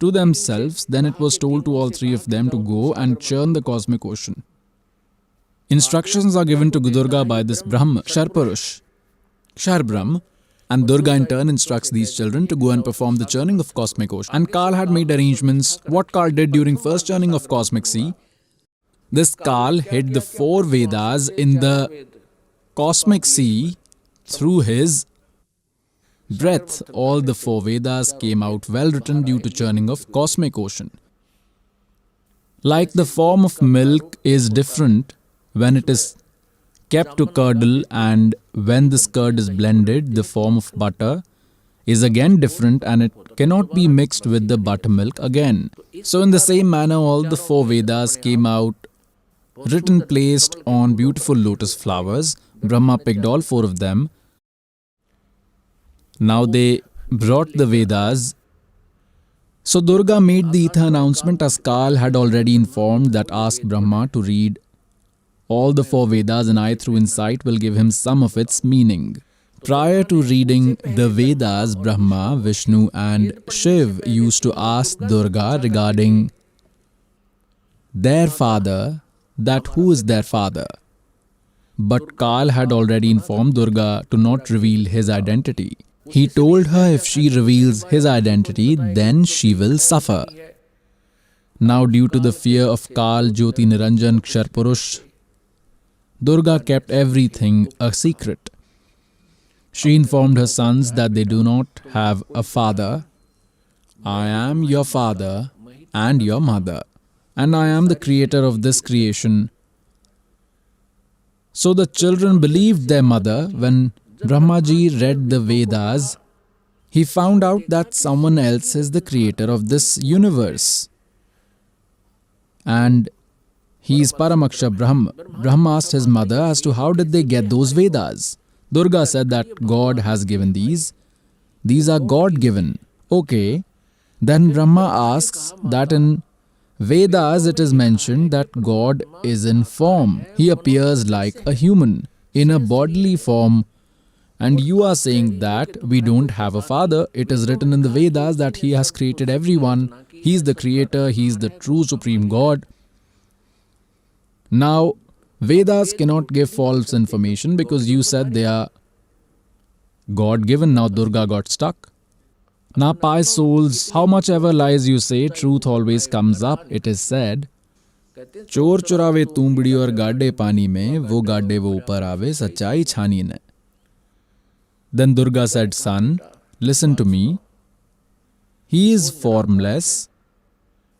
to themselves, then it was told to all three of them to go and churn the cosmic ocean. Instructions are given to Durga by this Brahma, Ksharpurush, Ksharbrahm, and Durga in turn instructs these children to go and perform the churning of cosmic ocean. And Kal had made arrangements. What Kal did during first churning of cosmic sea, this Kal hid the 4 Vedas in the cosmic sea through his breath. All the 4 Vedas came out well written due to churning of cosmic ocean. Like the form of milk is different when it is kept to curdle, and when this curd is blended, the form of butter is again different and it cannot be mixed with the buttermilk again. So in the same manner, all the 4 Vedas came out written placed on beautiful lotus flowers. Brahma picked all 4 of them. Now they brought the Vedas. So Durga made the ether announcement as Kal had already informed, that asked Brahma to read all the 4 Vedas and I through insight will give him some of its meaning. Prior to reading the Vedas, Brahma, Vishnu and Shiv used to ask Durga regarding their father, that who is their father. But Kal had already informed Durga to not reveal his identity. He told her if she reveals his identity, then she will suffer. Now due to the fear of Kal, Jyoti Niranjan, Ksharpurush, Durga kept everything a secret. She informed her sons that they do not have a father. I am your father and your mother, and I am the creator of this creation. So the children believed their mother. When Brahmaji read the Vedas, he found out that someone else is the creator of this universe. And he is Paramaksha Brahma. Brahma asked his mother as to how did they get those Vedas. Durga said that God has given these. These are God-given. Okay. Then Brahma asks that in Vedas it is mentioned that God is in form. He appears like a human in a bodily form. And you are saying that we don't have a father. It is written in the Vedas that he has created everyone. He is the creator. He is the true supreme God. Now, Vedas cannot give false information because you said they are God-given. Now Durga got stuck. Now, pious souls, how much ever lies you say, truth always comes up. It is said, चोर चुरावे तूंबड़ी और गाड्डे पानी में, वो गाड्डे वो ऊपर आवे, सच्चाई छानी ने. Then Durga said, son, listen to me. He is formless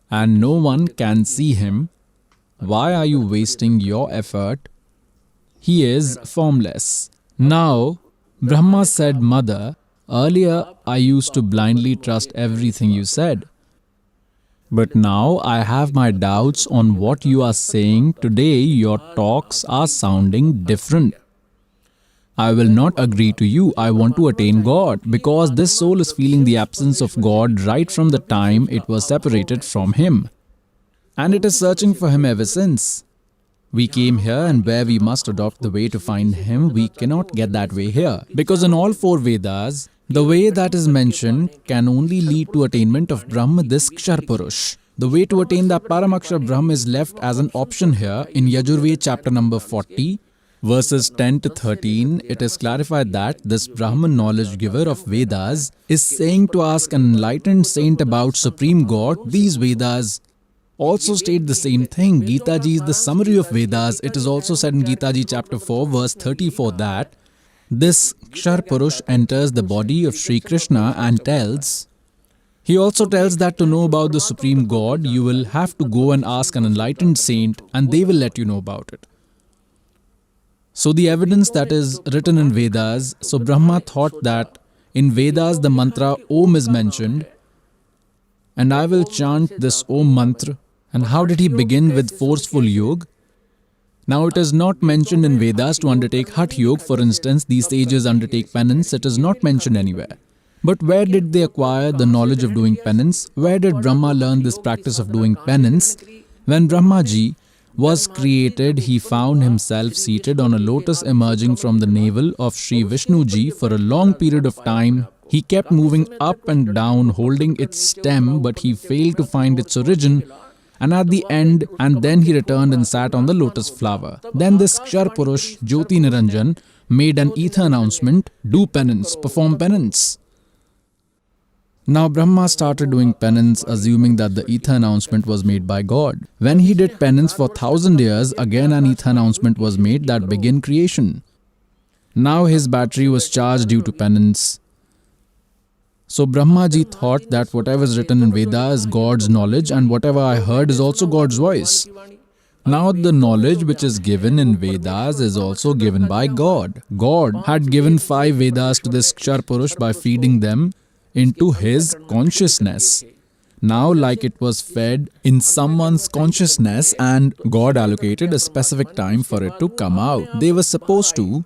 and no one can see him. Why are you wasting your effort? He is formless. Now, Brahma said, mother, earlier I used to blindly trust everything you said. But now I have my doubts on what you are saying. Today your talks are sounding different. I will not agree to you. I want to attain God because this soul is feeling the absence of God right from the time it was separated from Him. And it is searching for Him ever since. We came here and where we must adopt the way to find Him, we cannot get that way here. Because in all 4 Vedas, the way that is mentioned can only lead to attainment of Brahma, this Ksharpurush. The way to attain that Paramaksha Brahma is left as an option here in Yajurved chapter number 40. Verses 10 to 13, it is clarified that this Brahman knowledge giver of Vedas is saying to ask an enlightened saint about Supreme God. These Vedas also state the same thing. Gita Ji is the summary of Vedas. It is also said in Gita Ji chapter 4 verse 34 that this Ksharpurush enters the body of Sri Krishna and tells, he also tells that to know about the Supreme God, you will have to go and ask an enlightened saint and they will let you know about it. So the evidence that is written in Vedas, so Brahma thought that in Vedas the mantra Om is mentioned and I will chant this Om mantra. And how did he begin with forceful yoga? Now it is not mentioned in Vedas to undertake Hatha Yoga. For instance, these sages undertake penance. It is not mentioned anywhere. But where did they acquire the knowledge of doing penance? Where did Brahma learn this practice of doing penance? When Brahmaji was created, he found himself seated on a lotus emerging from the navel of Sri Vishnu Ji. For a long period of time, He kept moving up and down, holding its stem, but he failed to find its origin. And at the end, and then he returned and sat on the lotus flower. Then this Kshar Purush, Jyoti Niranjan, made an ether announcement, do penance, perform penance. Now Brahma started doing penance, assuming that the ether announcement was made by God. When he did penance for 1,000 years, again an ether announcement was made that began creation. Now his battery was charged due to penance. So Brahmaji thought that whatever is written in Veda is God's knowledge, and whatever I heard is also God's voice. Now the knowledge which is given in Vedas is also given by God. God had given 5 Vedas to this Kshar Purush by feeding them into his consciousness. Now, like it was fed in someone's consciousness, and God allocated a specific time for it to come out. They were supposed to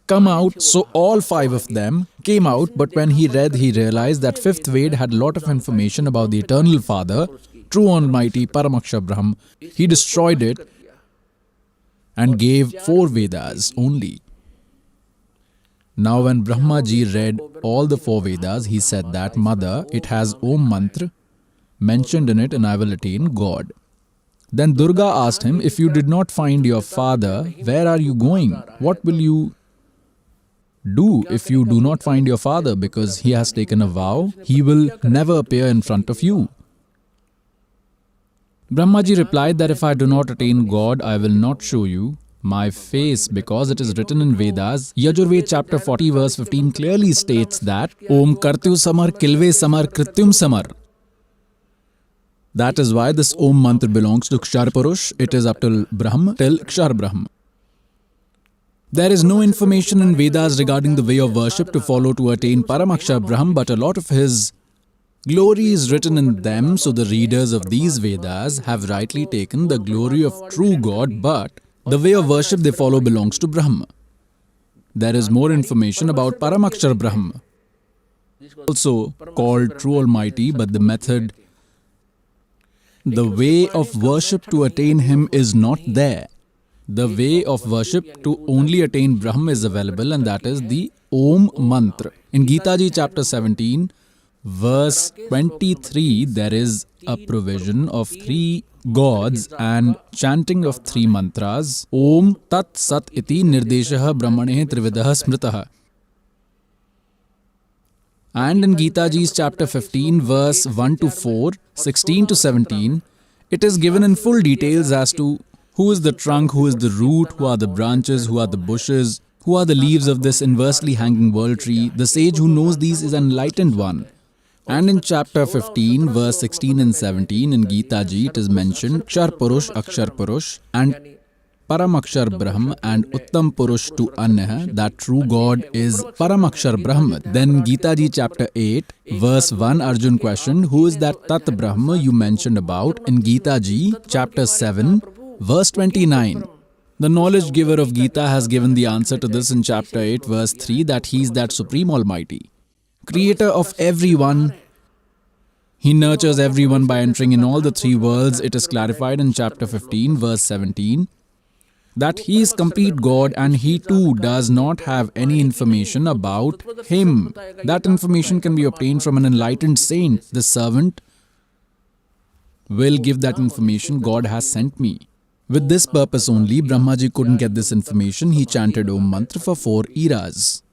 come out, so all 5 of them came out, but when he read, he realized that 5th Ved had a lot of information about the Eternal Father, True Almighty, Paramakshar Brahm. He destroyed it and gave 4 Vedas only. Now when Brahmaji read all the 4 Vedas, he said that, Mother, it has Om Mantra mentioned in it, and I will attain God. Then Durga asked him, if you did not find your father, where are you going? What will you do if you do not find your father? Because he has taken a vow, he will never appear in front of you. Brahmaji replied that if I do not attain God, I will not show you my face, because it is written in Vedas. Yajurved chapter 40 verse 15 clearly states that Om Kartu Samar Kilve Samar Krityum Samar. That is why this Om mantra belongs to Kshar Purush. It is up till Brahm, till Kshar Brahm. There is no information in Vedas regarding the way of worship to follow to attain Paramakshar Brahm, but a lot of his glory is written in them, so the readers of these Vedas have rightly taken the glory of true God, but the way of worship they follow belongs to Brahma. There is more information about Paramakshar Brahma, also called True Almighty, but the method, the way of worship to attain Him is not there. The way of worship to only attain Brahma is available, and that is the Om Mantra. In Gita Ji chapter 17, verse 23, there is a provision of 3 gods and chanting of 3 mantras. Om Tat Sat Iti Nirdeshah Brahmane Trividah Smritah. And in Gita Ji's chapter 15, verse 1 to 4, 16 to 17, it is given in full details as to who is the trunk, who is the root, who are the branches, who are the bushes, who are the leaves of this inversely hanging world tree. The sage who knows these is an enlightened one. And in chapter 15, verse 16 and 17 in Gita Ji, it is mentioned Kshar Purush, Akshar Purush and Paramakshar Brahm and Uttam Purush to Anya, that true God is Paramakshar Brahm. Then Gita Ji chapter 8, verse 1, Arjun questioned, who is that Tat Brahma you mentioned about? In Gita Ji chapter 7, verse 29. The knowledge giver of Gita has given the answer to this in chapter 8, verse 3, that he is that Supreme Almighty, creator of everyone. He nurtures everyone by entering in all the 3 worlds. It is clarified in chapter 15, verse 17, that he is complete God and he too does not have any information about him. That information can be obtained from an enlightened saint. The servant will give that information. God has sent me. With this purpose only, Brahmaji couldn't get this information. He chanted Om Mantra for 4 eras.